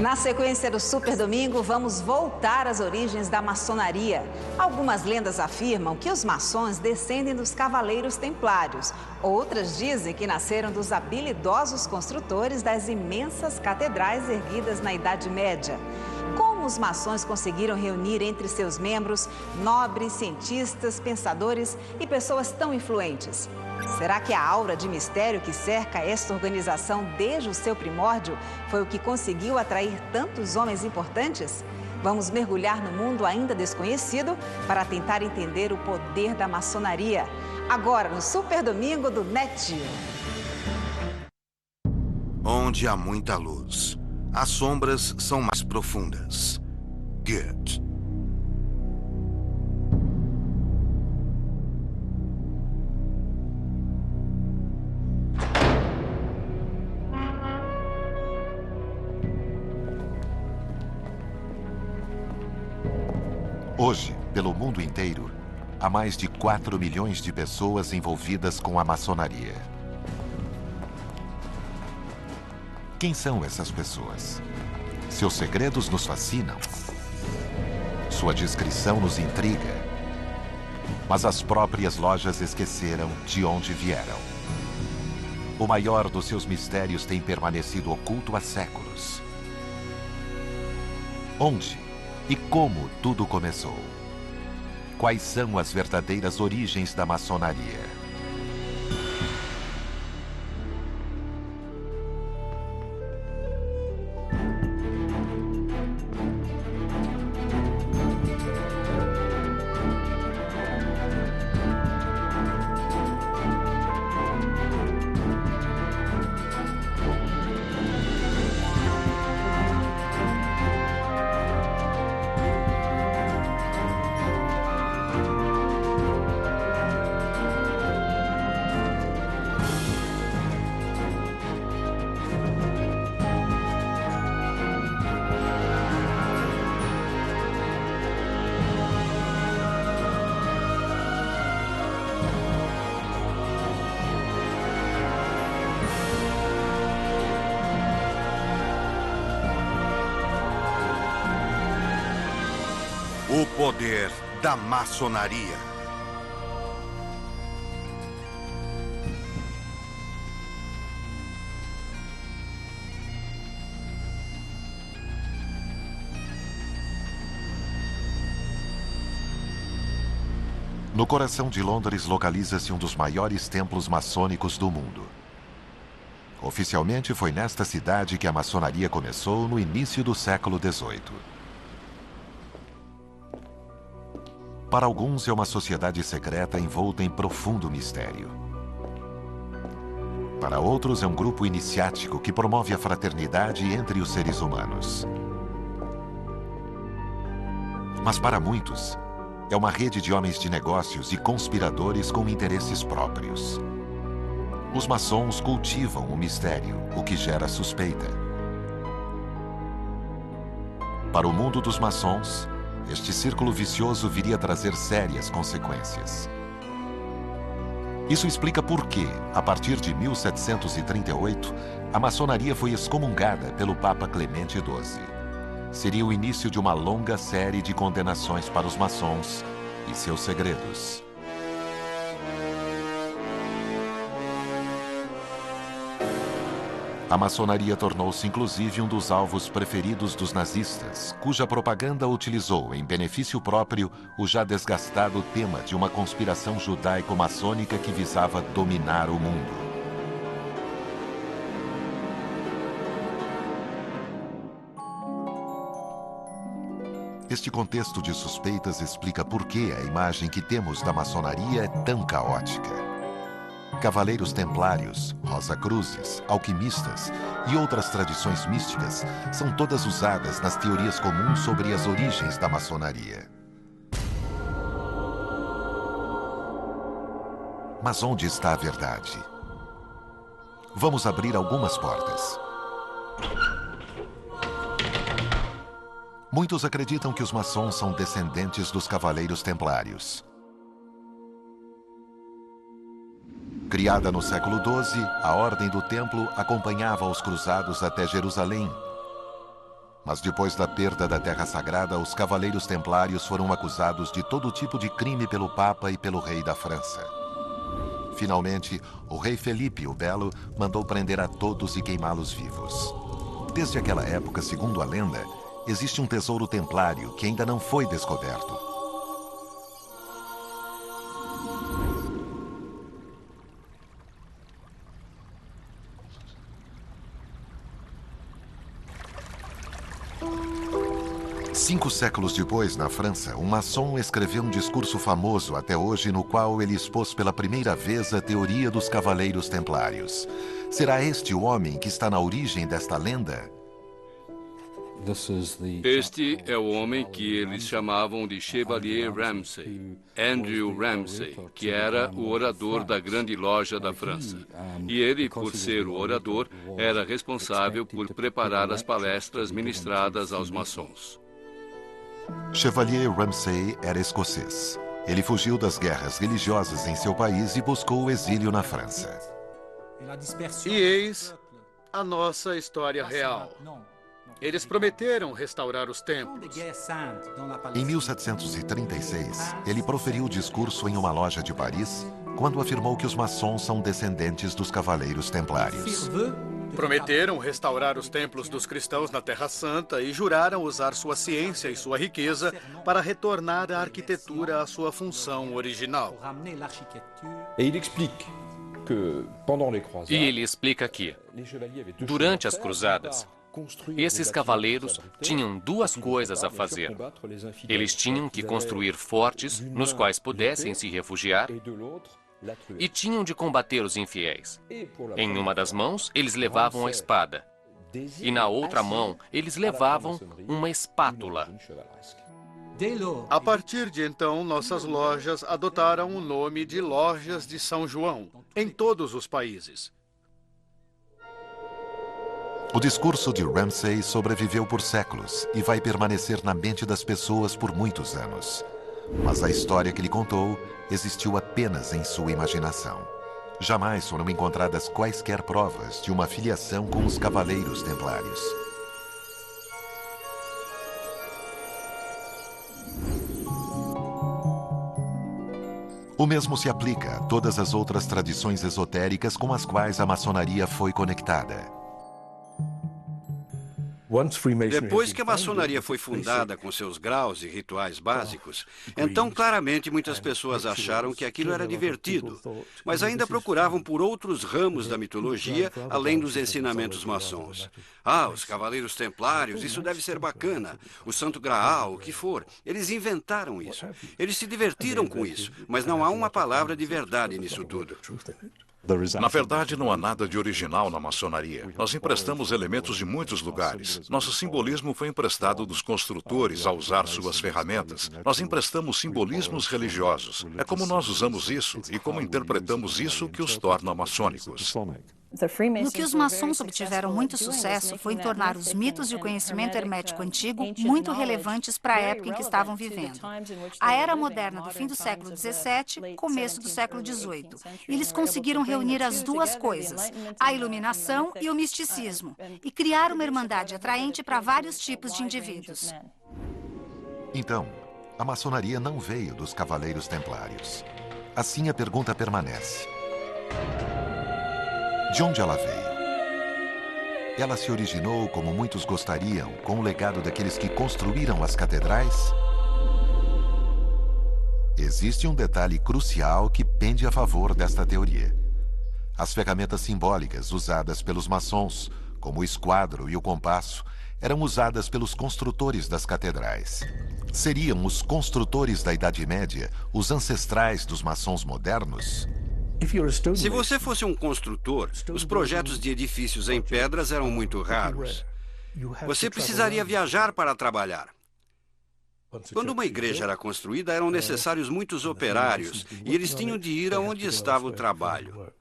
Na sequência do Super Domingo, vamos voltar às origens da maçonaria. Algumas lendas afirmam que os maçons descendem dos cavaleiros templários. Outras dizem que nasceram dos habilidosos construtores das imensas catedrais erguidas na Idade Média. Como os maçons conseguiram reunir entre seus membros nobres, cientistas, pensadores e pessoas tão influentes? Será que a aura de mistério que cerca esta organização desde o seu primórdio foi o que conseguiu atrair tantos homens importantes? Vamos mergulhar no mundo ainda desconhecido para tentar entender o poder da maçonaria. Agora no Super Domingo do NetGeo. Onde há muita luz, as sombras são mais profundas. Goethe. Hoje, pelo mundo inteiro, há mais de 4 milhões de pessoas envolvidas com a maçonaria. Quem são essas pessoas? Seus segredos nos fascinam. Sua descrição nos intriga. Mas as próprias lojas esqueceram de onde vieram. O maior dos seus mistérios tem permanecido oculto há séculos. Onde e como tudo começou? Quais são as verdadeiras origens da maçonaria? O poder da maçonaria. No coração de Londres localiza-se um dos maiores templos maçônicos do mundo. Oficialmente foi nesta cidade que a maçonaria começou no início do século XVIII. Para alguns, é uma sociedade secreta envolta em profundo mistério. Para outros, é um grupo iniciático que promove a fraternidade entre os seres humanos. Mas para muitos, é uma rede de homens de negócios e conspiradores com interesses próprios. Os maçons cultivam o mistério, o que gera suspeita. Para o mundo dos maçons, este círculo vicioso viria a trazer sérias consequências. Isso explica por que, a partir de 1738, a maçonaria foi excomungada pelo Papa Clemente XII. Seria o início de uma longa série de condenações para os maçons e seus segredos. A maçonaria tornou-se inclusive um dos alvos preferidos dos nazistas, cuja propaganda utilizou em benefício próprio o já desgastado tema de uma conspiração judaico-maçônica que visava dominar o mundo. Este contexto de suspeitas explica por que a imagem que temos da maçonaria é tão caótica. Cavaleiros templários, Rosa-Cruzes, alquimistas e outras tradições místicas são todas usadas nas teorias comuns sobre as origens da maçonaria. Mas onde está a verdade? Vamos abrir algumas portas. Muitos acreditam que os maçons são descendentes dos cavaleiros templários. Criada no século XII, a Ordem do Templo acompanhava os cruzados até Jerusalém. Mas depois da perda da Terra Sagrada, os Cavaleiros Templários foram acusados de todo tipo de crime pelo Papa e pelo rei da França. Finalmente, o rei Felipe o Belo mandou prender a todos e queimá-los vivos. Desde aquela época, segundo a lenda, existe um tesouro templário que ainda não foi descoberto. Cinco séculos depois, na França, um maçom escreveu um discurso famoso até hoje no qual ele expôs pela primeira vez a teoria dos Cavaleiros Templários. Será este o homem que está na origem desta lenda? Este é o homem que eles chamavam de Chevalier Ramsay, Andrew Ramsay, que era o orador da Grande Loja da França. E ele, por ser o orador, era responsável por preparar as palestras ministradas aos maçons. Chevalier Ramsay era escocês. Ele fugiu das guerras religiosas em seu país e buscou o exílio na França. E eis a nossa história real. Eles prometeram restaurar os templos. Em 1736, ele proferiu o discurso em uma loja de Paris, quando afirmou que os maçons são descendentes dos Cavaleiros Templários. Prometeram restaurar os templos dos cristãos na Terra Santa e juraram usar sua ciência e sua riqueza para retornar a arquitetura à sua função original. E ele explica que, durante as cruzadas, esses cavaleiros tinham duas coisas a fazer. Eles tinham que construir fortes nos quais pudessem se refugiar e tinham de combater os infiéis. Em uma das mãos, eles levavam a espada. E na outra mão, eles levavam uma espátula. A partir de então, nossas lojas adotaram o nome de Lojas de São João, em todos os países. O discurso de Ramsay sobreviveu por séculos e vai permanecer na mente das pessoas por muitos anos. Mas a história que ele contou existiu apenas em sua imaginação. Jamais foram encontradas quaisquer provas de uma filiação com os Cavaleiros Templários. O mesmo se aplica a todas as outras tradições esotéricas com as quais a maçonaria foi conectada. Depois que a maçonaria foi fundada com seus graus e rituais básicos, então claramente muitas pessoas acharam que aquilo era divertido, mas ainda procuravam por outros ramos da mitologia além dos ensinamentos maçons. Ah, os Cavaleiros Templários, isso deve ser bacana. O Santo Graal, o que for. Eles inventaram isso. Eles se divertiram com isso, mas não há uma palavra de verdade nisso tudo. Na verdade, não há nada de original na maçonaria. Nós emprestamos elementos de muitos lugares. Nosso simbolismo foi emprestado dos construtores ao usar suas ferramentas. Nós emprestamos simbolismos religiosos. É como nós usamos isso e como interpretamos isso que os torna maçônicos. No que os maçons obtiveram muito sucesso foi em tornar os mitos e o conhecimento hermético antigo muito relevantes para a época em que estavam vivendo. A era moderna do fim do século XVII, começo do século XVIII. E eles conseguiram reunir as duas coisas, a iluminação e o misticismo, e criar uma irmandade atraente para vários tipos de indivíduos. Então, a maçonaria não veio dos Cavaleiros Templários. Assim, a pergunta permanece. De onde ela veio? Ela se originou, como muitos gostariam, com o legado daqueles que construíram as catedrais? Existe um detalhe crucial que pende a favor desta teoria. As ferramentas simbólicas usadas pelos maçons, como o esquadro e o compasso, eram usadas pelos construtores das catedrais. Seriam os construtores da Idade Média os ancestrais dos maçons modernos? Se você fosse um construtor, os projetos de edifícios em pedras eram muito raros. Você precisaria viajar para trabalhar. Quando uma igreja era construída, eram necessários muitos operários e eles tinham de ir aonde estava o trabalho.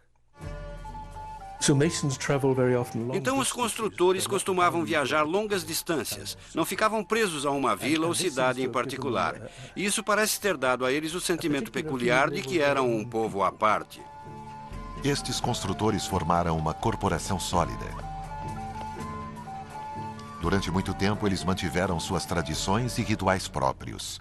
Então, os construtores costumavam viajar longas distâncias, não ficavam presos a uma vila ou cidade em particular. E isso parece ter dado a eles o sentimento peculiar de que eram um povo à parte. Estes construtores formaram uma corporação sólida. Durante muito tempo, eles mantiveram suas tradições e rituais próprios.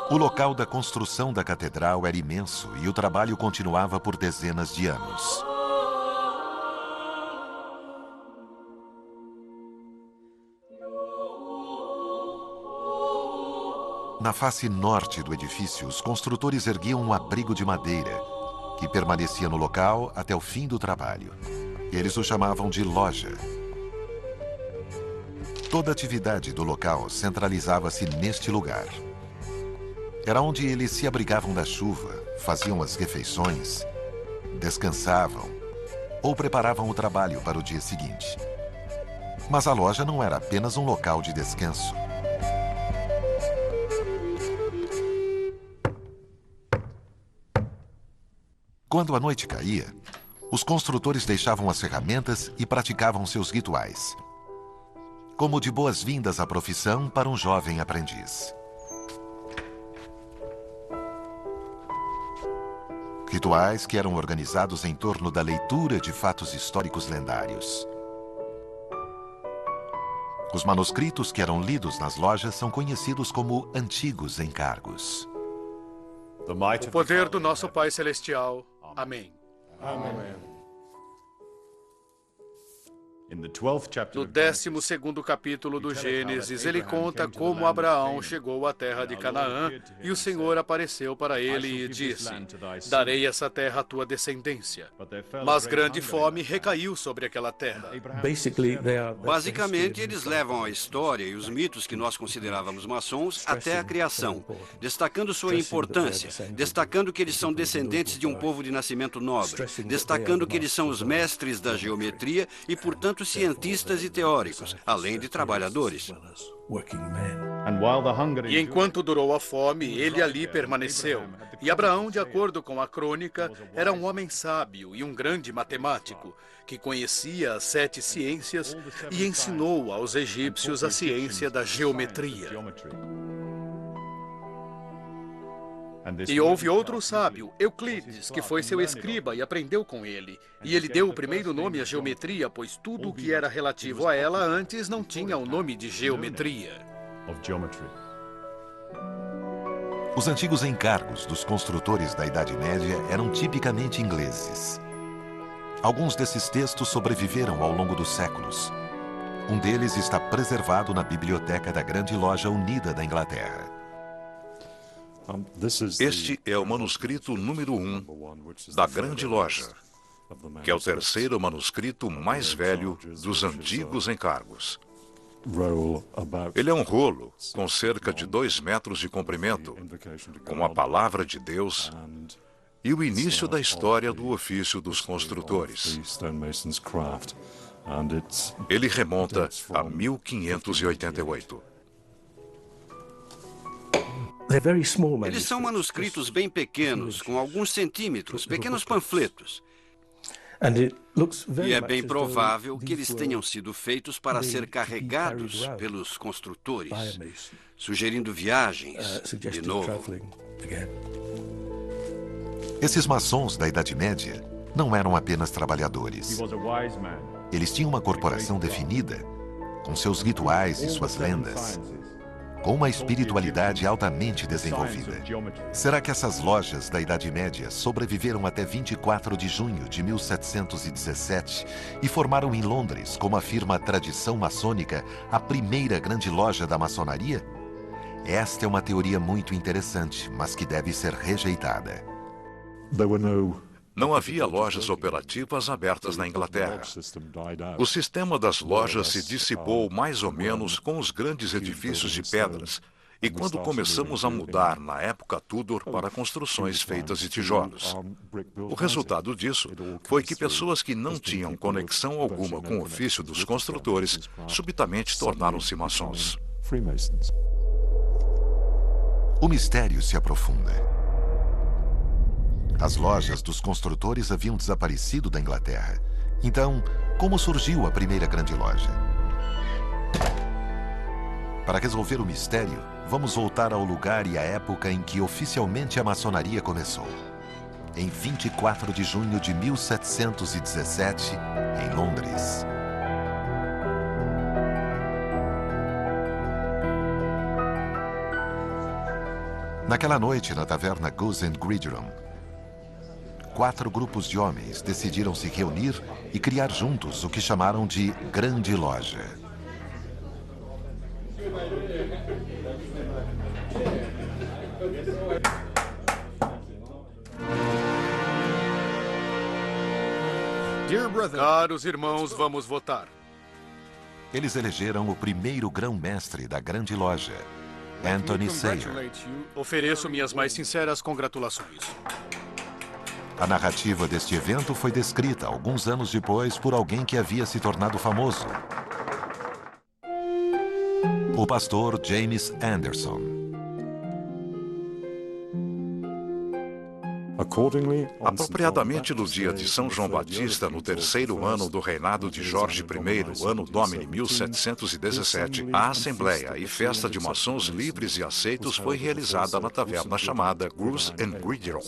O local da construção da catedral era imenso e o trabalho continuava por dezenas de anos. Na face norte do edifício, os construtores erguiam um abrigo de madeira que permanecia no local até o fim do trabalho. Eles o chamavam de loja. Toda a atividade do local centralizava-se neste lugar. Era onde eles se abrigavam da chuva, faziam as refeições, descansavam ou preparavam o trabalho para o dia seguinte. Mas a loja não era apenas um local de descanso. Quando a noite caía, os construtores deixavam as ferramentas e praticavam seus rituais, como de boas-vindas à profissão para um jovem aprendiz. Rituais que eram organizados em torno da leitura de fatos históricos lendários. Os manuscritos que eram lidos nas lojas são conhecidos como antigos encargos. O poder do nosso Pai Celestial. Amém. Amém. No 12º capítulo do Gênesis, ele conta como Abraão chegou à terra de Canaã e o Senhor apareceu para ele e disse: darei essa terra à tua descendência. Mas grande fome recaiu sobre aquela terra. Basicamente, eles levam a história e os mitos que nós considerávamos maçons até a criação, destacando sua importância, destacando que eles são descendentes de um povo de nascimento nobre, destacando que eles são os mestres da geometria e, portanto, cientistas e teóricos, além de trabalhadores. E enquanto durou a fome, ele ali permaneceu. E Abraão, de acordo com a crônica, era um homem sábio e um grande matemático, que conhecia as 7 ciências e ensinou aos egípcios a ciência da geometria. E houve outro sábio, Euclides, que foi seu escriba e aprendeu com ele. E ele deu o primeiro nome à geometria, pois tudo o que era relativo a ela antes não tinha o nome de geometria. Os antigos encargos dos construtores da Idade Média eram tipicamente ingleses. Alguns desses textos sobreviveram ao longo dos séculos. Um deles está preservado na biblioteca da Grande Loja Unida da Inglaterra. Este é o manuscrito número 1 da Grande Loja, que é o terceiro manuscrito mais velho dos antigos encargos. Ele é um rolo com cerca de 2 metros de comprimento, com a palavra de Deus e o início da história do ofício dos construtores. Ele remonta a 1588. Eles são manuscritos bem pequenos, com alguns centímetros, pequenos panfletos. E é bem provável que eles tenham sido feitos para ser carregados pelos construtores, sugerindo viagens de novo. Esses maçons da Idade Média não eram apenas trabalhadores. Eles tinham uma corporação definida, com seus rituais e suas lendas, com uma espiritualidade altamente desenvolvida. Será que essas lojas da Idade Média sobreviveram até 24 de junho de 1717 e formaram em Londres, como afirma a tradição maçônica, a primeira grande loja da maçonaria? Esta é uma teoria muito interessante, mas que deve ser rejeitada. Não havia lojas operativas abertas na Inglaterra. O sistema das lojas se dissipou mais ou menos com os grandes edifícios de pedras e quando começamos a mudar na época Tudor para construções feitas de tijolos. O resultado disso foi que pessoas que não tinham conexão alguma com o ofício dos construtores subitamente tornaram-se maçons. O mistério se aprofunda. As lojas dos construtores haviam desaparecido da Inglaterra. Então, como surgiu a primeira grande loja? Para resolver o mistério, vamos voltar ao lugar e à época em que oficialmente a maçonaria começou. em 24 de junho de 1717, em Londres. Naquela noite, na taverna Goose and Gridiron, 4 grupos de homens decidiram se reunir e criar juntos o que chamaram de Grande Loja. Caros irmãos, vamos votar. Eles elegeram o primeiro grão-mestre da Grande Loja, Anthony Sayer. Ofereço minhas mais sinceras congratulações. A narrativa deste evento foi descrita alguns anos depois por alguém que havia se tornado famoso: o pastor James Anderson. Apropriadamente no dia de São João Batista, no 3º ano do reinado de Jorge I, ano Domini 1717, a assembleia e festa de maçons livres e aceitos foi realizada na taverna chamada Goose and Gridiron.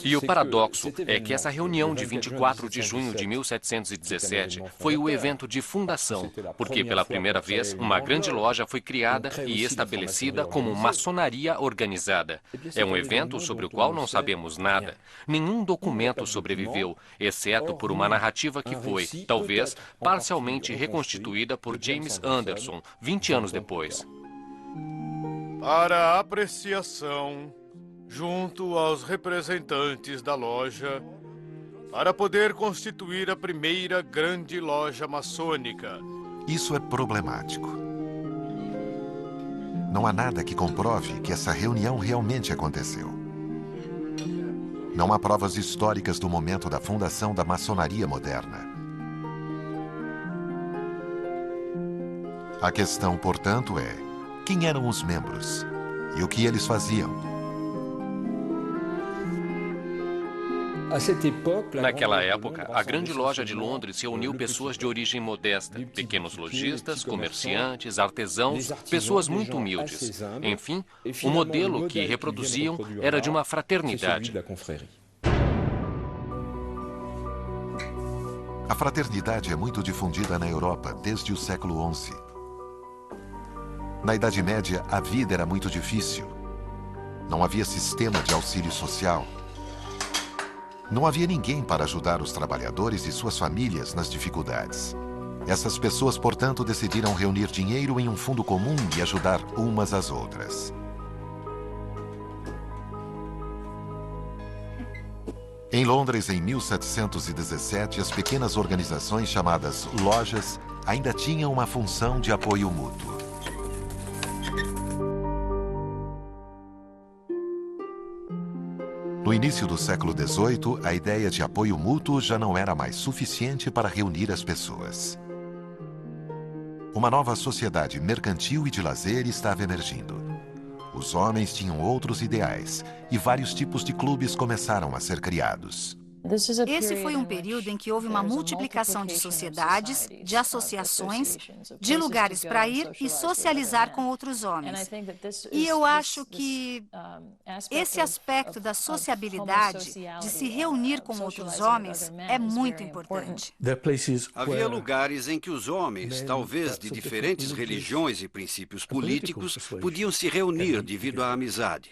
E o paradoxo é que essa reunião de 24 de junho de 1717 foi o evento de fundação, porque pela primeira vez uma grande loja foi criada e estabelecida como maçonaria organizada. É um evento sobre o qual não sabemos nada. Nenhum documento sobreviveu, exceto por uma narrativa que foi, talvez, parcialmente reconstituída por James Anderson, 20 anos depois. Para apreciação, junto aos representantes da loja, para poder constituir a primeira grande loja maçônica. Isso é problemático. Não há nada que comprove que essa reunião realmente aconteceu. Não há provas históricas do momento da fundação da maçonaria moderna. A questão, portanto, é: quem eram os membros e o que eles faziam? Naquela época, a Grande Loja de Londres reuniu pessoas de origem modesta, pequenos lojistas, comerciantes, artesãos, pessoas muito humildes. Enfim, o modelo que reproduziam era de uma fraternidade. A fraternidade é muito difundida na Europa desde o século XI. Na Idade Média, a vida era muito difícil. Não havia sistema de auxílio social. Não havia ninguém para ajudar os trabalhadores e suas famílias nas dificuldades. Essas pessoas, portanto, decidiram reunir dinheiro em um fundo comum e ajudar umas às outras. Em Londres, em 1717, as pequenas organizações chamadas lojas ainda tinham uma função de apoio mútuo. No início do século XVIII, a ideia de apoio mútuo já não era mais suficiente para reunir as pessoas. Uma nova sociedade mercantil e de lazer estava emergindo. Os homens tinham outros ideais e vários tipos de clubes começaram a ser criados. Esse foi um período em que houve uma multiplicação de sociedades, de associações, de lugares para ir e socializar com outros homens. E eu acho que esse aspecto da sociabilidade, de se reunir com outros homens, é muito importante. Havia lugares em que os homens, talvez de diferentes religiões e princípios políticos, podiam se reunir devido à amizade.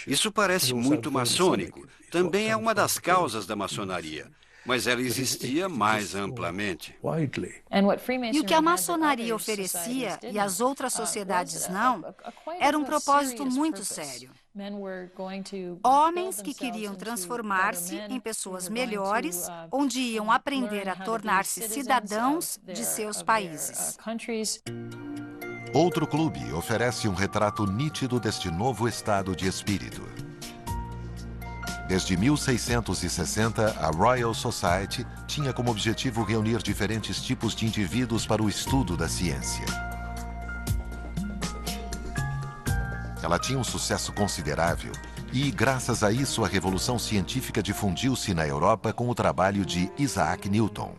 Isso parece muito maçônico. Também é uma das causas da maçonaria, mas ela existia mais amplamente. E o que a maçonaria oferecia, e as outras sociedades não, era um propósito muito sério. Homens que queriam transformar-se em pessoas melhores, onde iam aprender a tornar-se cidadãos de seus países. Outro clube oferece um retrato nítido deste novo estado de espírito. Desde 1660, a Royal Society tinha como objetivo reunir diferentes tipos de indivíduos para o estudo da ciência. Ela tinha um sucesso considerável e, graças a isso, a revolução científica difundiu-se na Europa com o trabalho de Isaac Newton.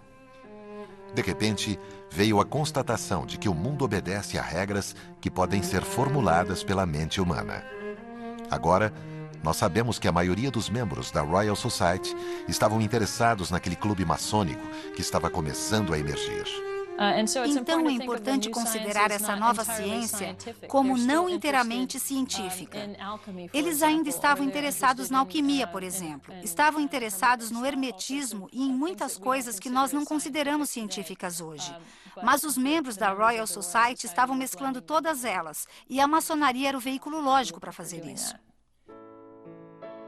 De repente, veio a constatação de que o mundo obedece a regras que podem ser formuladas pela mente humana. Agora, nós sabemos que a maioria dos membros da Royal Society estavam interessados naquele clube maçônico que estava começando a emergir. Então, é importante considerar essa nova ciência como não inteiramente científica. Eles ainda estavam interessados na alquimia, por exemplo. Estavam interessados no hermetismo e em muitas coisas que nós não consideramos científicas hoje. Mas os membros da Royal Society estavam mesclando todas elas, e a maçonaria era o veículo lógico para fazer isso.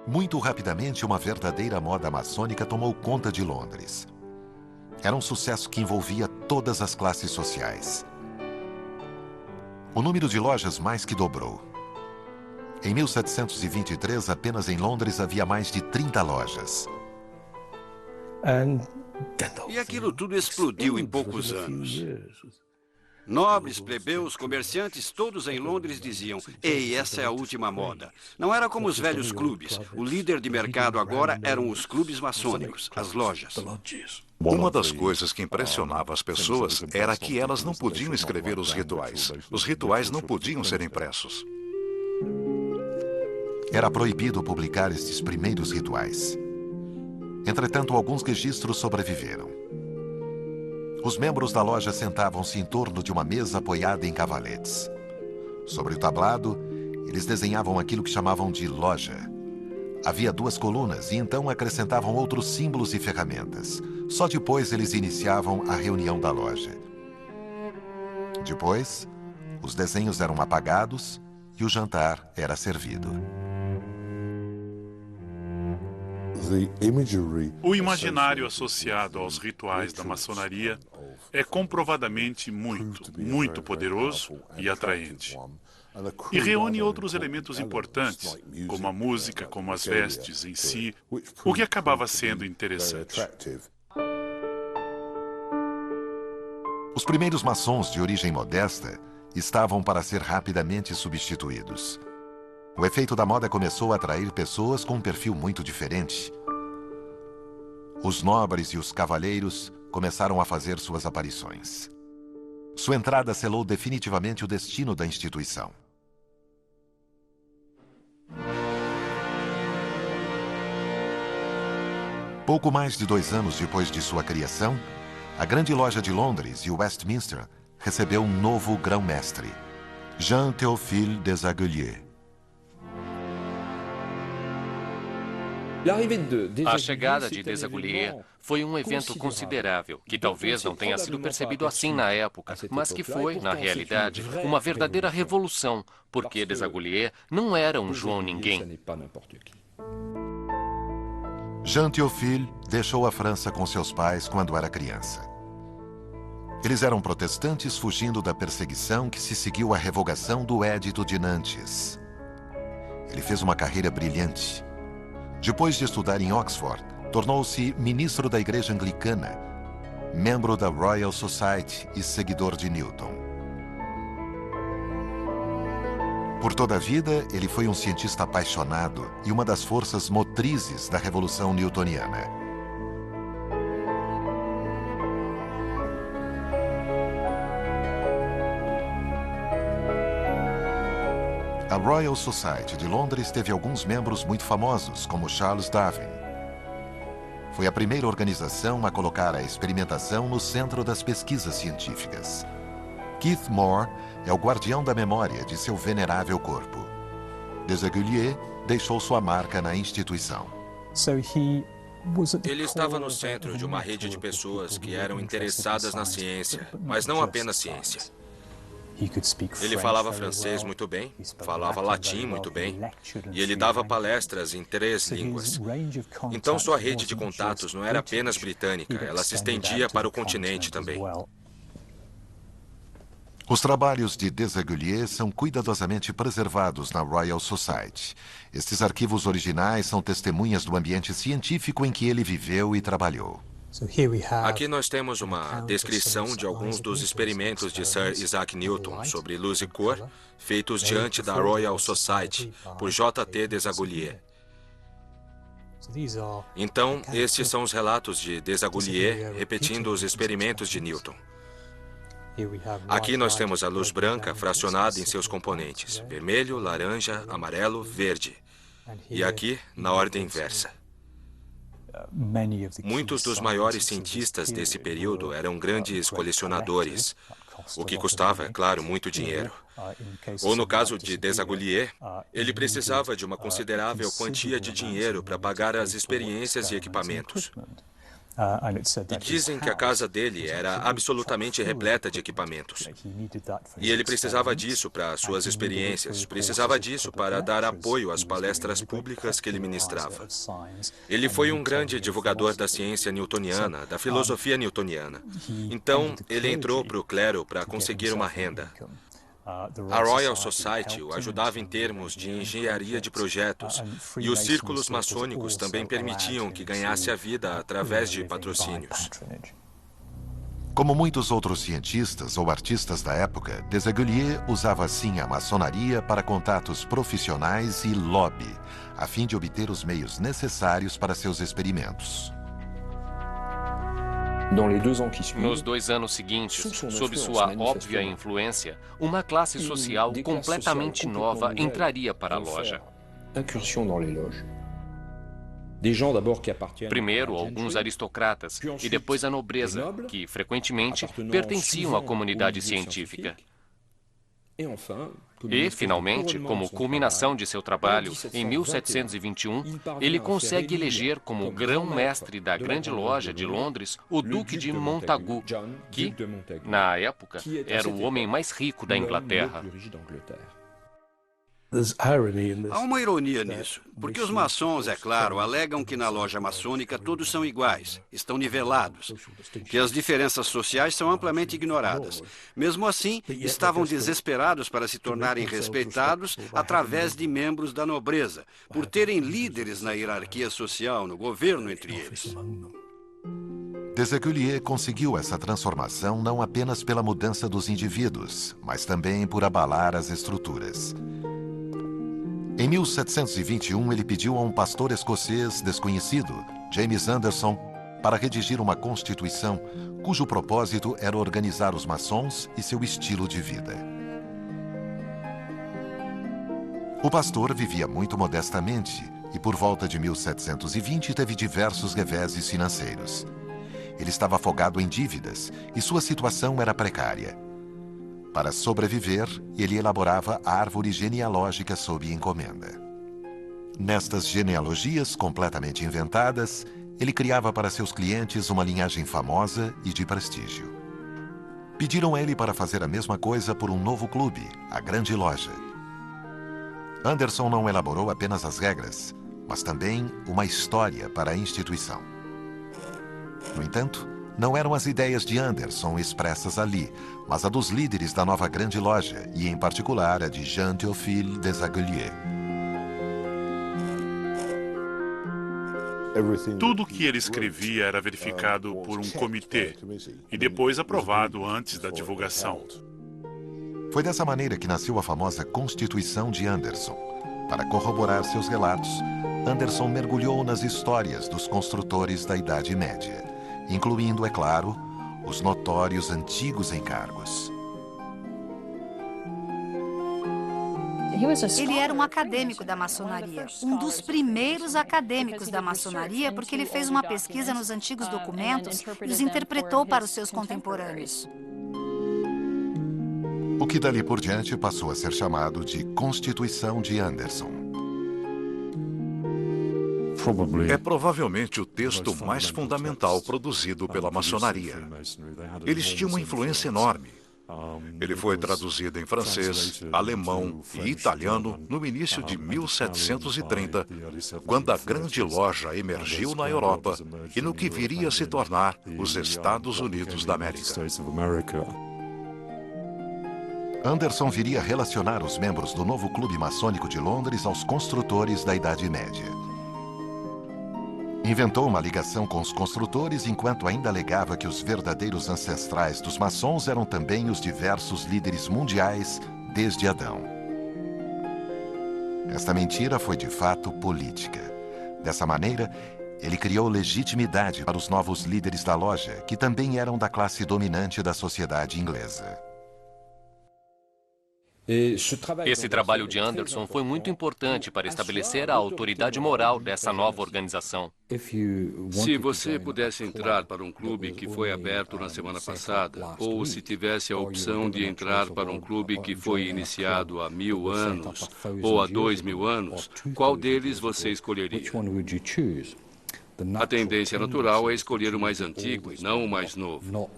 Muito rapidamente, uma verdadeira moda maçônica tomou conta de Londres. Era um sucesso que envolvia todas as classes sociais. O número de lojas mais que dobrou. Em 1723, apenas em Londres havia mais de 30 lojas. E aquilo tudo explodiu em poucos anos. Nobres, plebeus, comerciantes, todos em Londres diziam: ei, essa é a última moda. Não era como os velhos clubes. O líder de mercado agora eram os clubes maçônicos, as lojas. Uma das coisas que impressionava as pessoas era que elas não podiam escrever os rituais. Os rituais não podiam ser impressos. Era proibido publicar estes primeiros rituais. Entretanto, alguns registros sobreviveram. Os membros da loja sentavam-se em torno de uma mesa apoiada em cavaletes. Sobre o tablado, eles desenhavam aquilo que chamavam de loja. Havia 2 colunas e então acrescentavam outros símbolos e ferramentas. Só depois eles iniciavam a reunião da loja. Depois, os desenhos eram apagados e o jantar era servido. O imaginário associado aos rituais da maçonaria é comprovadamente muito poderoso e atraente. E reúne outros elementos importantes, como a música, como as vestes em si, o que acabava sendo interessante. Os primeiros maçons de origem modesta estavam para ser rapidamente substituídos. O efeito da moda começou a atrair pessoas com um perfil muito diferente. Os nobres e os cavaleiros começaram a fazer suas aparições. Sua entrada selou definitivamente o destino da instituição. Pouco mais de 2 anos depois de sua criação, a Grande Loja de Londres e Westminster recebeu um novo grão-mestre, Jean-Théophile Desaguliers. A chegada de Desaguliers foi um evento considerável, que talvez não tenha sido percebido assim na época, mas que foi, na realidade, uma verdadeira revolução, porque Desaguliers não era um João Ninguém. Jean-Théophile deixou a França com seus pais quando era criança. Eles eram protestantes fugindo da perseguição que se seguiu à revogação do Édito de Nantes. Ele fez uma carreira brilhante. Depois de estudar em Oxford, tornou-se ministro da Igreja Anglicana, membro da Royal Society e seguidor de Newton. Por toda a vida, ele foi um cientista apaixonado e uma das forças motrizes da Revolução Newtoniana. A Royal Society de Londres teve alguns membros muito famosos, como Charles Darwin. Foi a primeira organização a colocar a experimentação no centro das pesquisas científicas. Keith Moore é o guardião da memória de seu venerável corpo. Desaguliers deixou sua marca na instituição. Ele estava no centro de uma rede de pessoas que eram interessadas na ciência, mas não apenas ciência. Ele falava francês muito bem, falava latim muito bem, e ele dava palestras em 3 línguas. Então sua rede de contatos não era apenas britânica, ela se estendia para o continente também. Os trabalhos de Desaguliers são cuidadosamente preservados na Royal Society. Estes arquivos originais são testemunhas do ambiente científico em que ele viveu e trabalhou. Aqui nós temos uma descrição de alguns dos experimentos de Sir Isaac Newton sobre luz e cor, feitos diante da Royal Society por J.T. Desaguliers. Então, estes são os relatos de Desaguliers repetindo os experimentos de Newton. Aqui nós temos a luz branca fracionada em seus componentes: vermelho, laranja, amarelo, verde. E aqui, na ordem inversa. Muitos dos maiores cientistas desse período eram grandes colecionadores, o que custava, é claro, muito dinheiro. Ou no caso de Desaguliers, ele precisava de uma considerável quantia de dinheiro para pagar as experiências e equipamentos. E dizem que a casa dele era absolutamente repleta de equipamentos. E ele precisava disso para suas experiências, precisava disso para dar apoio às palestras públicas que ele ministrava. Ele foi um grande divulgador da ciência newtoniana, da filosofia newtoniana. Então, ele entrou para o clero para conseguir uma renda. A Royal Society o ajudava em termos de engenharia de projetos, e os círculos maçônicos também permitiam que ganhasse a vida através de patrocínios. Como muitos outros cientistas ou artistas da época, Desaguliers usava assim a maçonaria para contatos profissionais e lobby, a fim de obter os meios necessários para seus experimentos. Nos 2 anos seguintes, sob sua óbvia influência, uma classe social completamente nova entraria para a loja. Primeiro, alguns aristocratas e depois a nobreza, que frequentemente pertenciam à comunidade científica. E, finalmente, como culminação de seu trabalho, em 1721, ele consegue eleger como grão-mestre da Grande Loja de Londres o Duque de Montagu, que, na época, era o homem mais rico da Inglaterra. Há uma ironia nisso, porque os maçons, é claro, alegam que na loja maçônica todos são iguais, estão nivelados, que as diferenças sociais são amplamente ignoradas. Mesmo assim, estavam desesperados para se tornarem respeitados através de membros da nobreza, por terem líderes na hierarquia social, no governo entre eles. Desaguliers conseguiu essa transformação não apenas pela mudança dos indivíduos, mas também por abalar as estruturas. Em 1721, ele pediu a um pastor escocês desconhecido, James Anderson, para redigir uma constituição cujo propósito era organizar os maçons e seu estilo de vida. O pastor vivia muito modestamente e, por volta de 1720, teve diversos reveses financeiros. Ele estava afogado em dívidas e sua situação era precária. Para sobreviver, ele elaborava a árvore genealógica sob encomenda. Nestas genealogias completamente inventadas, ele criava para seus clientes uma linhagem famosa e de prestígio. Pediram a ele para fazer a mesma coisa por um novo clube, a Grande Loja. Anderson não elaborou apenas as regras, mas também uma história para a instituição. No entanto, não eram as ideias de Anderson expressas ali, mas a dos líderes da nova Grande Loja, e em particular a de Jean-Théophile Desaguliers. Tudo o que ele escrevia era verificado por um comitê e depois aprovado antes da divulgação. Foi dessa maneira que nasceu a famosa Constituição de Anderson. Para corroborar seus relatos, Anderson mergulhou nas histórias dos construtores da Idade Média, incluindo, é claro, os notórios antigos encargos. Ele era um acadêmico da maçonaria, um dos primeiros acadêmicos da maçonaria, porque ele fez uma pesquisa nos antigos documentos e os interpretou para os seus contemporâneos. O que dali por diante passou a ser chamado de Constituição de Anderson. É provavelmente o texto mais fundamental produzido pela maçonaria. Eles tinham uma influência enorme. Ele foi traduzido em francês, alemão e italiano no início de 1730, quando a Grande Loja emergiu na Europa e no que viria a se tornar os Estados Unidos da América. Anderson viria a relacionar os membros do novo clube maçônico de Londres aos construtores da Idade Média. Inventou uma ligação com os construtores enquanto ainda alegava que os verdadeiros ancestrais dos maçons eram também os diversos líderes mundiais desde Adão. Esta mentira foi de fato política. Dessa maneira, ele criou legitimidade para os novos líderes da loja, que também eram da classe dominante da sociedade inglesa. Esse trabalho de Anderson foi muito importante para estabelecer a autoridade moral dessa nova organização. Se você pudesse entrar para um clube que foi aberto na semana passada, ou se tivesse a opção de entrar para um clube que foi iniciado há 1000 anos ou há 2000 anos, qual deles você escolheria? A tendência natural é escolher o mais antigo e não o mais novo.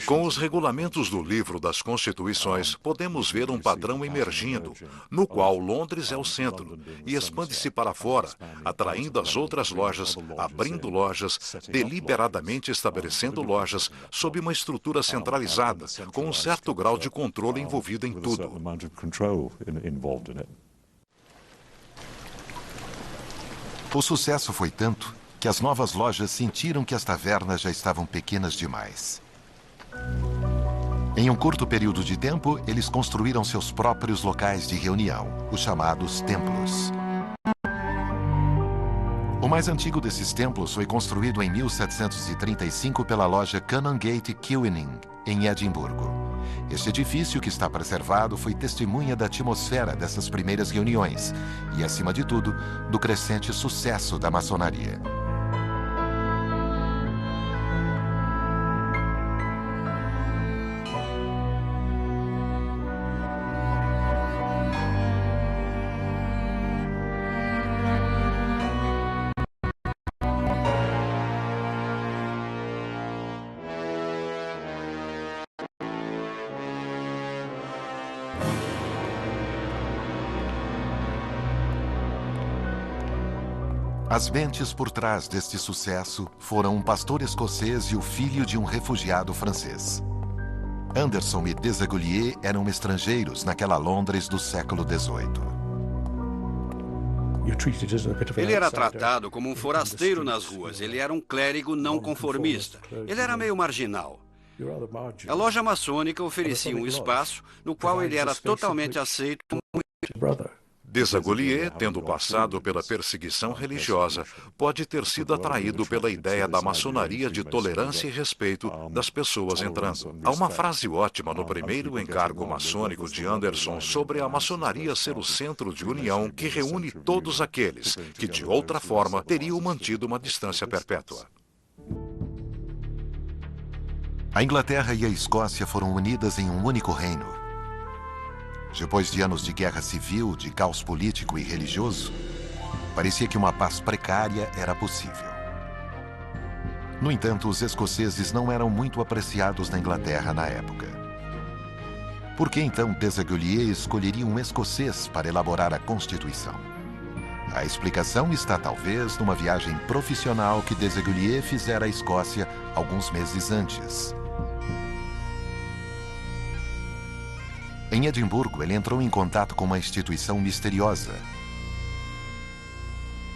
Com os regulamentos do Livro das Constituições, podemos ver um padrão emergindo, no qual Londres é o centro, e expande-se para fora, atraindo as outras lojas, abrindo lojas, deliberadamente estabelecendo lojas, sob uma estrutura centralizada, com um certo grau de controle envolvido em tudo. O sucesso foi tanto que as novas lojas sentiram que as tavernas já estavam pequenas demais. Em um curto período de tempo, eles construíram seus próprios locais de reunião, os chamados templos. O mais antigo desses templos foi construído em 1735 pela loja Canongate Queuening, em Edimburgo. Este edifício, que está preservado, foi testemunha da atmosfera dessas primeiras reuniões e, acima de tudo, do crescente sucesso da maçonaria. As mentes por trás deste sucesso foram um pastor escocês e o filho de um refugiado francês. Anderson e Desaguliers eram estrangeiros naquela Londres do século XVIII. Ele era tratado como um forasteiro nas ruas. Ele era um clérigo não conformista. Ele era meio marginal. A loja maçônica oferecia um espaço no qual ele era totalmente aceito como Desaguliers, tendo passado pela perseguição religiosa, pode ter sido atraído pela ideia da maçonaria de tolerância e respeito das pessoas entrando. Há uma frase ótima no primeiro encargo maçônico de Anderson sobre a maçonaria ser o centro de união que reúne todos aqueles que, de outra forma, teriam mantido uma distância perpétua. A Inglaterra e a Escócia foram unidas em um único reino. Depois de anos de guerra civil, de caos político e religioso, parecia que uma paz precária era possível. No entanto, os escoceses não eram muito apreciados na Inglaterra na época. Por que então Desaguliers escolheria um escocês para elaborar a Constituição? A explicação está talvez numa viagem profissional que Desaguliers fizera à Escócia alguns meses antes. Em Edimburgo, ele entrou em contato com uma instituição misteriosa.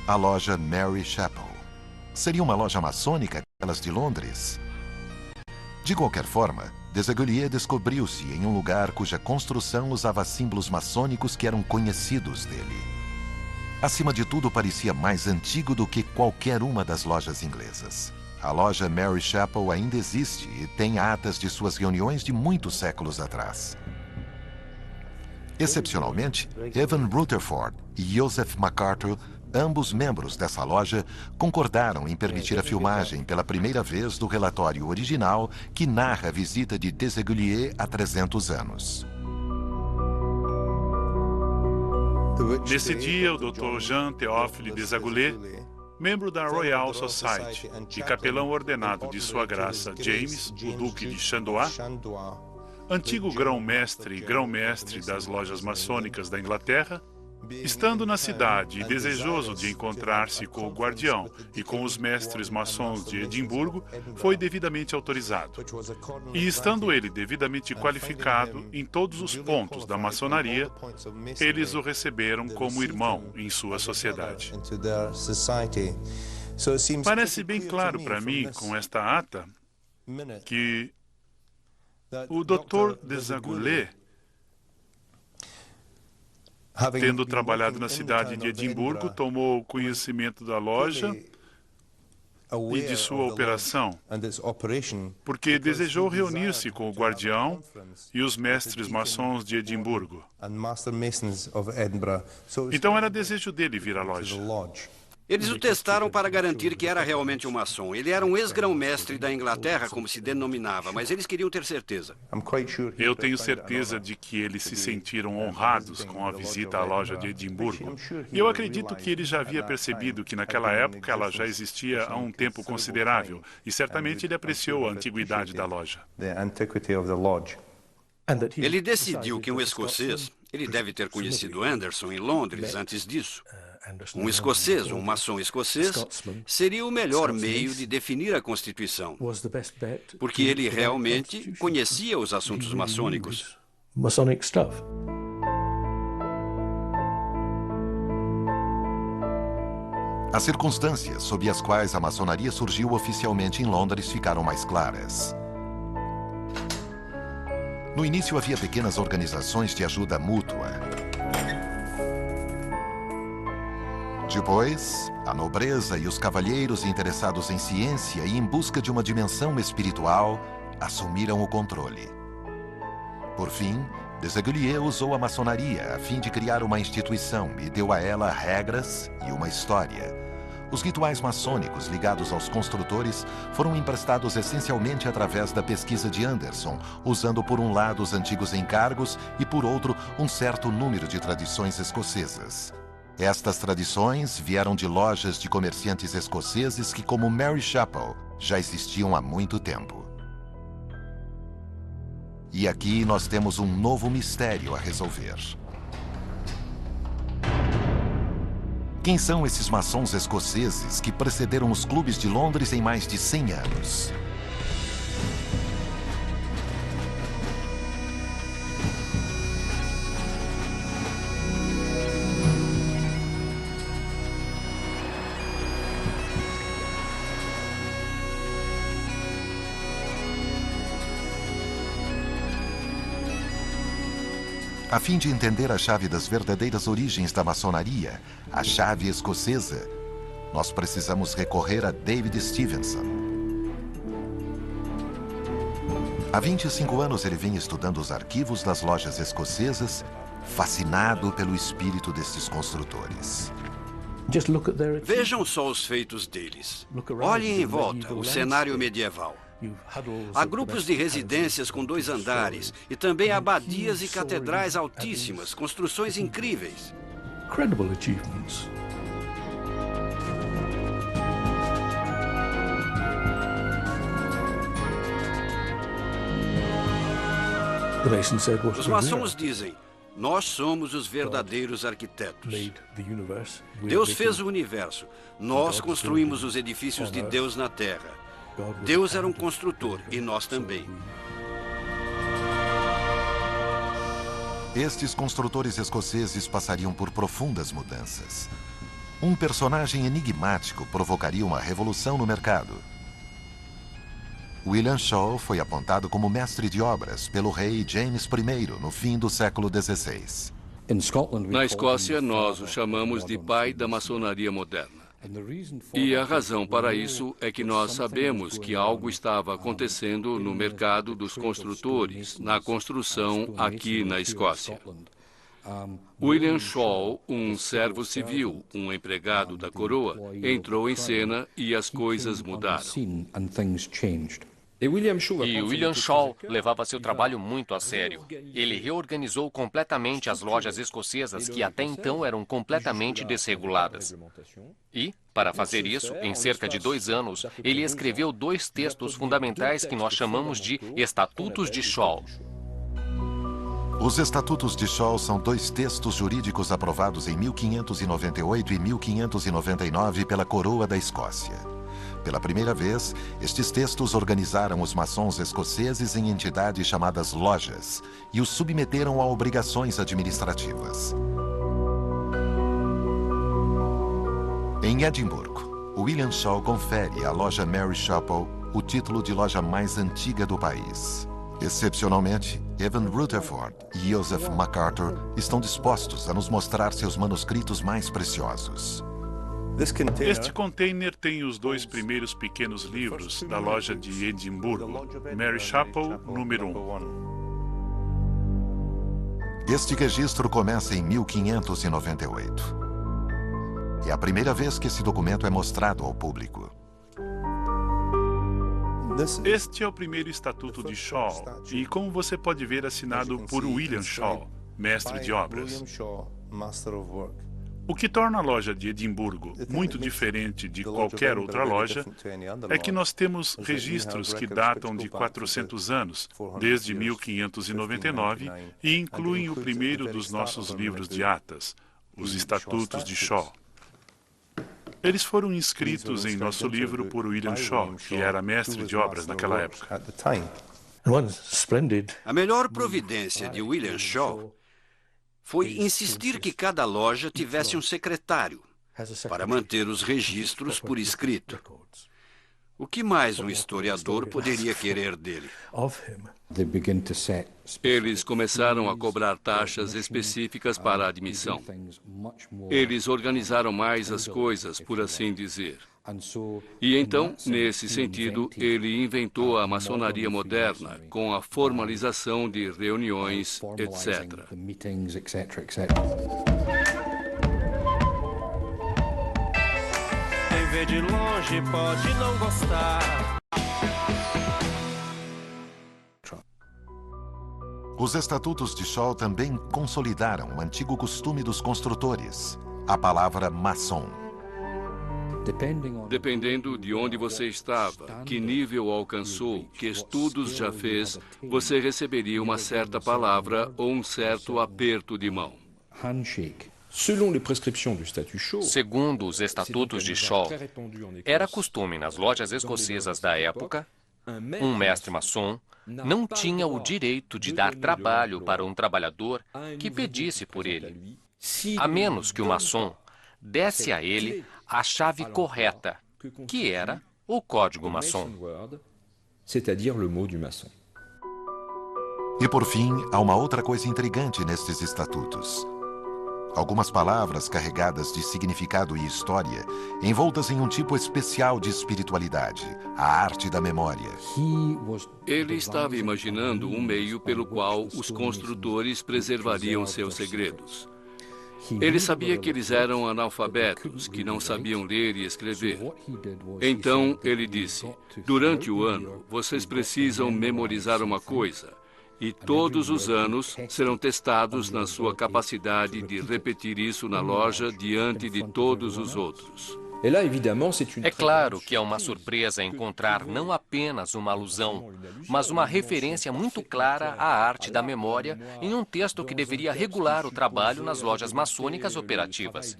A loja Mary Chapel. Seria uma loja maçônica, aquelas de Londres? De qualquer forma, Desaguliers descobriu-se em um lugar cuja construção usava símbolos maçônicos que eram conhecidos dele. Acima de tudo, parecia mais antigo do que qualquer uma das lojas inglesas. A loja Mary Chapel ainda existe e tem atas de suas reuniões de muitos séculos atrás. Excepcionalmente, Evan Rutherford e Joseph MacArthur, ambos membros dessa loja, concordaram em permitir a filmagem pela primeira vez do relatório original que narra a visita de Desaguliers há 300 anos. Nesse dia, o Dr. Jean Théophile Desaguliers, membro da Royal Society e capelão ordenado de Sua Graça James, o Duque de Chandois, antigo grão-mestre e grão-mestre das lojas maçônicas da Inglaterra, estando na cidade e desejoso de encontrar-se com o guardião e com os mestres maçons de Edimburgo, foi devidamente autorizado. E estando ele devidamente qualificado em todos os pontos da maçonaria, eles o receberam como irmão em sua sociedade. Parece bem claro para mim, com esta ata, que o Dr. Desaguliers, tendo trabalhado na cidade de Edimburgo, tomou conhecimento da loja e de sua operação, porque desejou reunir-se com o guardião e os mestres maçons de Edimburgo. Então era desejo dele vir à loja. Eles o testaram para garantir que era realmente um maçom. Ele era um ex-grão-mestre da Inglaterra, como se denominava, mas eles queriam ter certeza. Eu tenho certeza de que eles se sentiram honrados com a visita à loja de Edimburgo. E eu acredito que ele já havia percebido que naquela época ela já existia há um tempo considerável, e certamente ele apreciou a antiguidade da loja. Ele decidiu que um escocês, ele deve ter conhecido Anderson em Londres antes disso. Um escocês, um maçom escocês, seria o melhor meio de definir a Constituição, porque ele realmente conhecia os assuntos maçônicos. As circunstâncias sob as quais a maçonaria surgiu oficialmente em Londres ficaram mais claras. No início havia pequenas organizações de ajuda mútua. Depois, a nobreza e os cavalheiros interessados em ciência e em busca de uma dimensão espiritual assumiram o controle. Por fim, Desaguliers usou a maçonaria a fim de criar uma instituição e deu a ela regras e uma história. Os rituais maçônicos ligados aos construtores foram emprestados essencialmente através da pesquisa de Anderson, usando por um lado os antigos encargos e por outro um certo número de tradições escocesas. Estas tradições vieram de lojas de comerciantes escoceses que, como Mary Chapel, já existiam há muito tempo. E aqui nós temos um novo mistério a resolver. Quem são esses maçons escoceses que precederam os clubes de Londres em mais de 100 anos? A fim de entender a chave das verdadeiras origens da maçonaria, a chave escocesa, nós precisamos recorrer a David Stevenson. Há 25 anos ele vem estudando os arquivos das lojas escocesas, fascinado pelo espírito desses construtores. Vejam só os feitos deles. Olhem em volta, o cenário medieval. Há grupos de residências com 2 andares e também abadias e catedrais altíssimas, construções incríveis. Os maçons dizem: nós somos os verdadeiros arquitetos. Deus fez o universo. Nós construímos os edifícios de Deus na Terra. Deus era um construtor e nós também. Estes construtores escoceses passariam por profundas mudanças. Um personagem enigmático provocaria uma revolução no mercado. William Shaw foi apontado como mestre de obras pelo rei James I no fim do século XVI. Na Escócia, nós o chamamos de pai da maçonaria moderna. E a razão para isso é que nós sabemos que algo estava acontecendo no mercado dos construtores, na construção aqui na Escócia. William Shaw, um servo civil, um empregado da coroa, entrou em cena e as coisas mudaram. E William Shaw levava seu trabalho muito a sério. Ele reorganizou completamente as lojas escocesas que até então eram completamente desreguladas. E, para fazer isso, em cerca de 2 anos, ele escreveu 2 textos fundamentais que nós chamamos de Estatutos de Shaw. Os Estatutos de Shaw são 2 textos jurídicos aprovados em 1598 e 1599 pela Coroa da Escócia. Pela primeira vez, estes textos organizaram os maçons escoceses em entidades chamadas lojas e os submeteram a obrigações administrativas. Em Edimburgo, William Shaw confere à loja Mary Chapel o título de loja mais antiga do país. Excepcionalmente, Evan Rutherford e Joseph MacArthur estão dispostos a nos mostrar seus manuscritos mais preciosos. Este container tem os 2 primeiros pequenos livros da loja de Edimburgo, Mary Chapel, número 1. Este registro começa em 1598. É a primeira vez que esse documento é mostrado ao público. Este é o primeiro estatuto de Shaw, e como você pode ver, assinado por William Shaw, mestre de obras. O que torna a loja de Edimburgo muito diferente de qualquer outra loja é que nós temos registros que datam de 400 anos, desde 1599, e incluem o primeiro dos nossos livros de atas, os Estatutos de Shaw. Eles foram inscritos em nosso livro por William Shaw, que era mestre de obras naquela época. A melhor providência de William Shaw foi insistir que cada loja tivesse um secretário para manter os registros por escrito. O que mais um historiador poderia querer dele? Eles começaram a cobrar taxas específicas para a admissão. Eles organizaram mais as coisas, por assim dizer. E então, nesse sentido, ele inventou a maçonaria moderna, com a formalização de reuniões, etc. Quem vê de longe pode não gostar. Os estatutos de Shaw também consolidaram o antigo costume dos construtores, a palavra maçom. Dependendo de onde você estava, que nível alcançou, que estudos já fez, você receberia uma certa palavra ou um certo aperto de mão. Segundo os estatutos de Shaw, era costume nas lojas escocesas da época, um mestre maçom não tinha o direito de dar trabalho para um trabalhador que pedisse por ele, a menos que o maçom desse a ele a chave correta, que era o código maçom. E por fim, há uma outra coisa intrigante nestes estatutos. Algumas palavras carregadas de significado e história, envoltas em um tipo especial de espiritualidade, a arte da memória. Ele estava imaginando um meio pelo qual os construtores preservariam seus segredos. Ele sabia que eles eram analfabetos, que não sabiam ler e escrever. Então, ele disse, durante o ano, vocês precisam memorizar uma coisa, e todos os anos serão testados na sua capacidade de repetir isso na loja diante de todos os outros. É claro que é uma surpresa encontrar não apenas uma alusão, mas uma referência muito clara à arte da memória em um texto que deveria regular o trabalho nas lojas maçônicas operativas.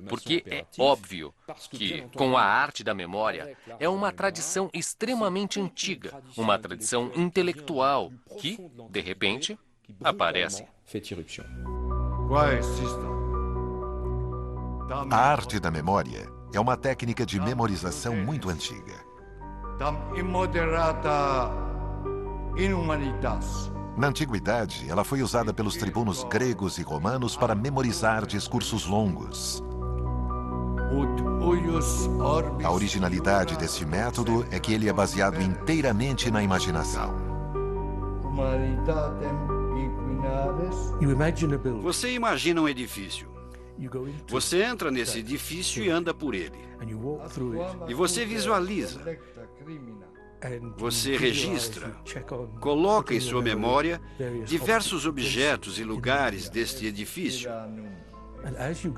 Porque é óbvio que, com a arte da memória, é uma tradição extremamente antiga, uma tradição intelectual que, de repente, aparece. A arte da memória é uma técnica de memorização muito antiga. Na antiguidade, ela foi usada pelos tribunos gregos e romanos para memorizar discursos longos. A originalidade deste método é que ele é baseado inteiramente na imaginação. Você imagina um edifício. Você entra nesse edifício e anda por ele. E você visualiza. Você registra. Coloca em sua memória diversos objetos e lugares deste edifício.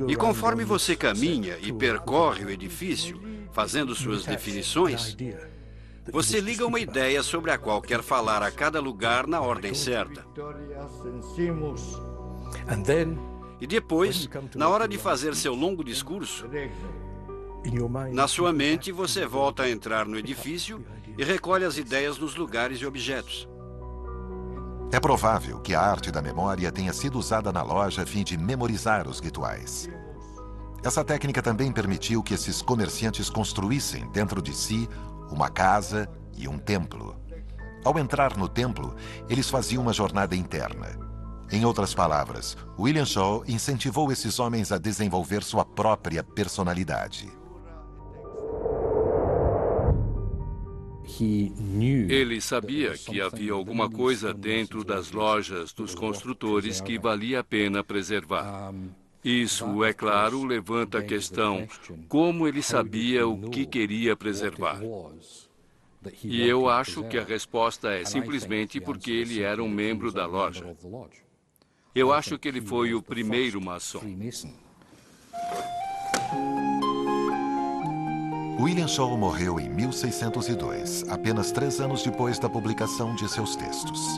E conforme você caminha e percorre o edifício, fazendo suas definições, você liga uma ideia sobre a qual quer falar a cada lugar na ordem certa. E depois, na hora de fazer seu longo discurso, na sua mente você volta a entrar no edifício e recolhe as ideias nos lugares e objetos. É provável que a arte da memória tenha sido usada na loja a fim de memorizar os rituais. Essa técnica também permitiu que esses comerciantes construíssem dentro de si uma casa e um templo. Ao entrar no templo, eles faziam uma jornada interna. Em outras palavras, William Shaw incentivou esses homens a desenvolver sua própria personalidade. Ele sabia que havia alguma coisa dentro das lojas dos construtores que valia a pena preservar. Isso, é claro, levanta a questão: como ele sabia o que queria preservar? E eu acho que a resposta é simplesmente porque ele era um membro da loja. Eu acho que ele foi o primeiro maçom. William Shaw morreu em 1602, apenas 3 anos depois da publicação de seus textos.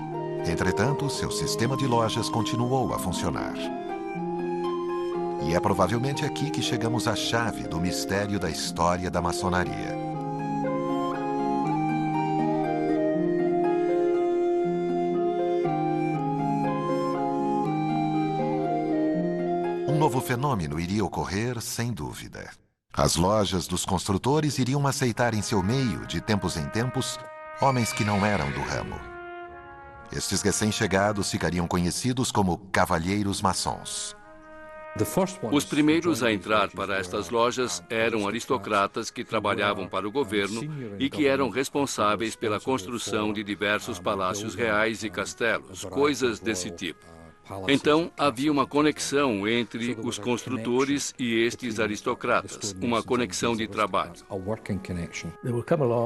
Entretanto, seu sistema de lojas continuou a funcionar. E é provavelmente aqui que chegamos à chave do mistério da história da maçonaria. Um novo fenômeno iria ocorrer, sem dúvida. As lojas dos construtores iriam aceitar em seu meio, de tempos em tempos, homens que não eram do ramo. Estes recém-chegados ficariam conhecidos como cavalheiros maçons. Os primeiros a entrar para estas lojas eram aristocratas que trabalhavam para o governo e que eram responsáveis pela construção de diversos palácios reais e castelos, coisas desse tipo. Então, havia uma conexão entre os construtores e estes aristocratas, uma conexão de trabalho.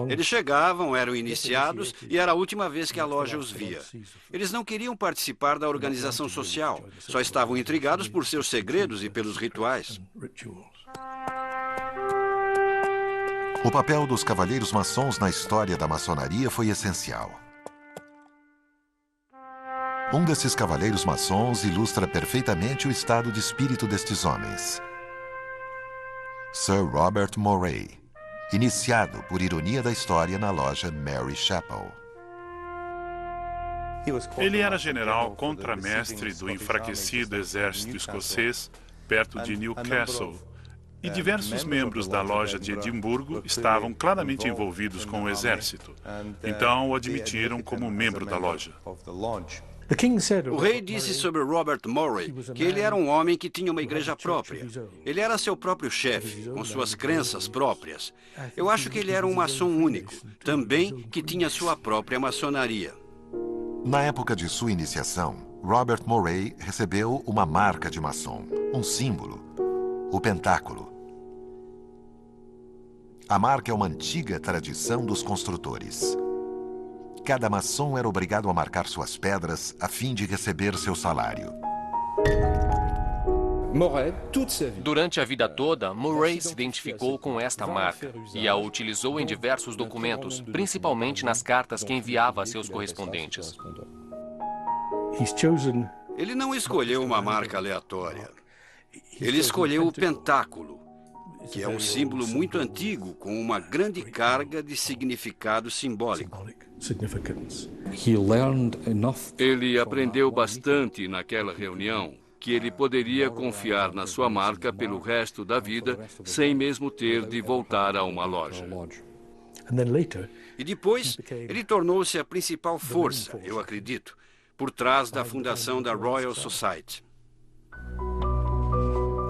Eles chegavam, eram iniciados e era a última vez que a loja os via. Eles não queriam participar da organização social, só estavam intrigados por seus segredos e pelos rituais. O papel dos cavalheiros maçons na história da maçonaria foi essencial. Um desses cavalheiros maçons ilustra perfeitamente o estado de espírito destes homens. Sir Robert Moray, iniciado, por ironia da história, na loja Mary Chapel. Ele era general contramestre do enfraquecido exército escocês perto de Newcastle, e diversos membros da loja de Edimburgo estavam claramente envolvidos com o exército. Então o admitiram como membro da loja. O rei disse sobre Robert Moray que ele era um homem que tinha uma igreja própria. Ele era seu próprio chefe, com suas crenças próprias. Eu acho que ele era um maçom único, também que tinha sua própria maçonaria. Na época de sua iniciação, Robert Moray recebeu uma marca de maçom, um símbolo, o pentáculo. A marca é uma antiga tradição dos construtores. Cada maçom era obrigado a marcar suas pedras a fim de receber seu salário. Durante a vida toda, Moray se identificou com esta marca e a utilizou em diversos documentos, principalmente nas cartas que enviava a seus correspondentes. Ele não escolheu uma marca aleatória. Ele escolheu o pentáculo, que é um símbolo muito antigo com uma grande carga de significado simbólico. Ele aprendeu bastante naquela reunião que ele poderia confiar na sua marca pelo resto da vida, sem mesmo ter de voltar a uma loja. E depois, ele tornou-se a principal força, eu acredito, por trás da fundação da Royal Society.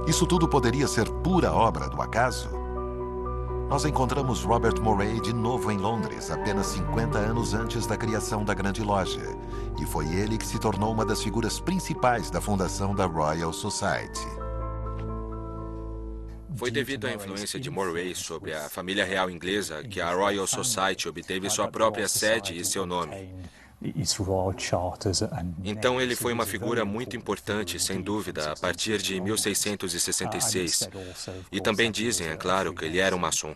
Isso tudo poderia ser pura obra do acaso? Nós encontramos Robert Moray de novo em Londres, apenas 50 anos antes da criação da Grande Loja. E foi ele que se tornou uma das figuras principais da fundação da Royal Society. Foi devido à influência de Moray sobre a família real inglesa que a Royal Society obteve sua própria sede e seu nome. Então ele foi uma figura muito importante, sem dúvida, a partir de 1666. E também dizem, é claro, que ele era um maçom.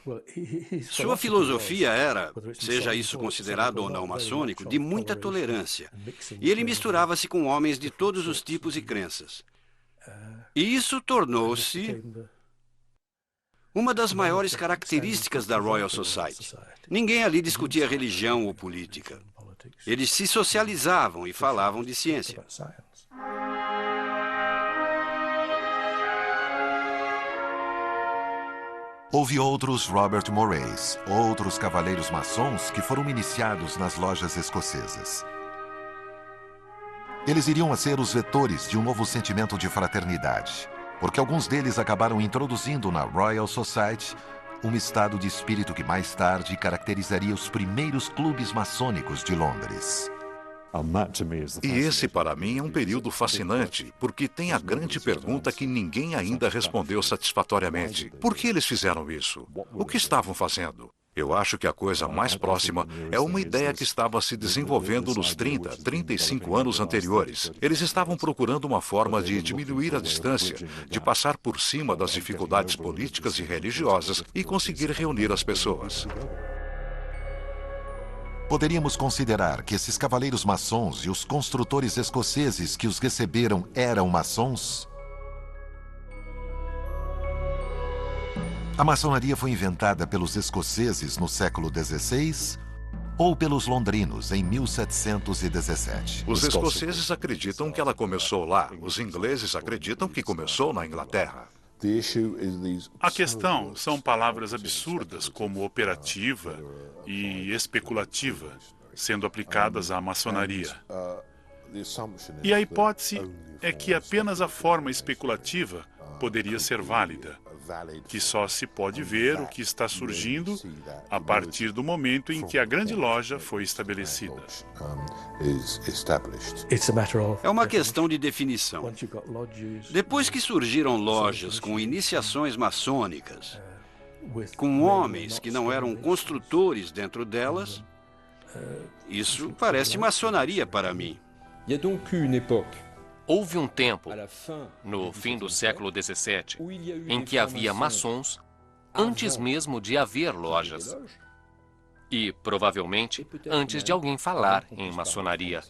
Sua filosofia era, seja isso considerado ou não maçônico, de muita tolerância. E ele misturava-se com homens de todos os tipos e crenças. E isso tornou-se uma das maiores características da Royal Society. Ninguém ali discutia religião ou política. Eles se socializavam e falavam de ciência. Houve outros Robert Morays, outros cavaleiros maçons que foram iniciados nas lojas escocesas. Eles iriam ser os vetores de um novo sentimento de fraternidade, porque alguns deles acabaram introduzindo na Royal Society um estado de espírito que mais tarde caracterizaria os primeiros clubes maçônicos de Londres. E esse, para mim, é um período fascinante, porque tem a grande pergunta que ninguém ainda respondeu satisfatoriamente. Por que eles fizeram isso? O que estavam fazendo? Eu acho que a coisa mais próxima é uma ideia que estava se desenvolvendo nos 30, 35 anos anteriores. Eles estavam procurando uma forma de diminuir a distância, de passar por cima das dificuldades políticas e religiosas e conseguir reunir as pessoas. Poderíamos considerar que esses cavaleiros maçons e os construtores escoceses que os receberam eram maçons? A maçonaria foi inventada pelos escoceses no século XVI ou pelos londrinos em 1717? Os escoceses acreditam que ela começou lá. Os ingleses acreditam que começou na Inglaterra. A questão são palavras absurdas como operativa e especulativa, sendo aplicadas à maçonaria. E a hipótese é que apenas a forma especulativa poderia ser válida, que só se pode ver o que está surgindo a partir do momento em que a grande loja foi estabelecida. É uma questão de definição. Depois que surgiram lojas com iniciações maçônicas, com homens que não eram construtores dentro delas, isso parece maçonaria para mim. Houve um tempo, no fim do século XVII, em que havia maçons antes mesmo de haver lojas. E, provavelmente, antes de alguém falar em maçonaria.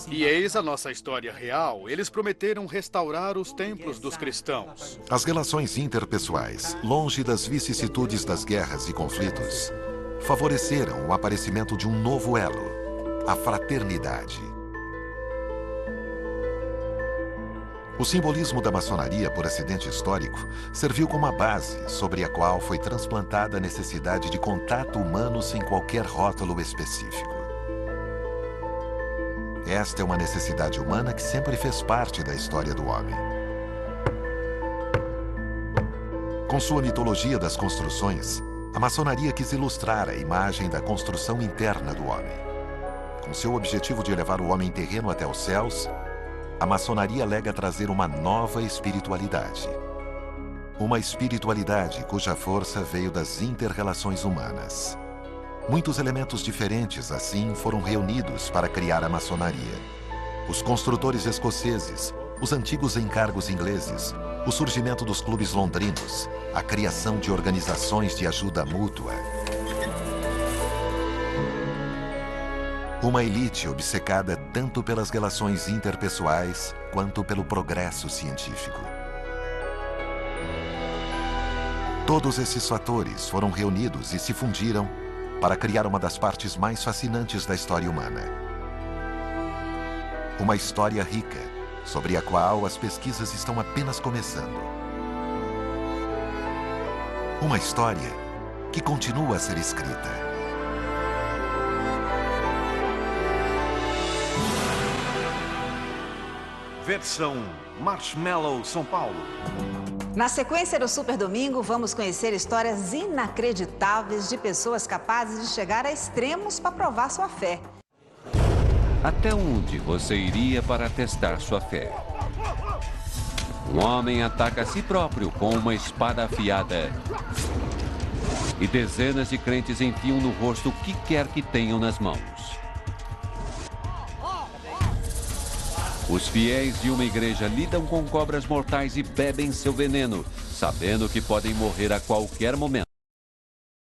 E eis a nossa história real. Eles prometeram restaurar os templos dos cristãos. As relações interpessoais, longe das vicissitudes das guerras e conflitos, favoreceram o aparecimento de um novo elo, a fraternidade. O simbolismo da maçonaria por acidente histórico serviu como a base sobre a qual foi transplantada a necessidade de contato humano sem qualquer rótulo específico. Esta é uma necessidade humana que sempre fez parte da história do homem. Com sua mitologia das construções, a maçonaria quis ilustrar a imagem da construção interna do homem. Com seu objetivo de elevar o homem terreno até os céus, a maçonaria alega trazer uma nova espiritualidade. Uma espiritualidade cuja força veio das inter-relações humanas. Muitos elementos diferentes, assim, foram reunidos para criar a maçonaria. Os construtores escoceses, os antigos encargos ingleses, o surgimento dos clubes londrinos, a criação de organizações de ajuda mútua. Uma elite obcecada tanto pelas relações interpessoais quanto pelo progresso científico. Todos esses fatores foram reunidos e se fundiram para criar uma das partes mais fascinantes da história humana. Uma história rica, sobre a qual as pesquisas estão apenas começando. Uma história que continua a ser escrita. Versão Marshmallow São Paulo. Na sequência do Super Domingo, vamos conhecer histórias inacreditáveis de pessoas capazes de chegar a extremos para provar sua fé. Até onde você iria para testar sua fé? Um homem ataca a si próprio com uma espada afiada. E dezenas de crentes enfiam no rosto o que quer que tenham nas mãos. Os fiéis de uma igreja lidam com cobras mortais e bebem seu veneno, sabendo que podem morrer a qualquer momento.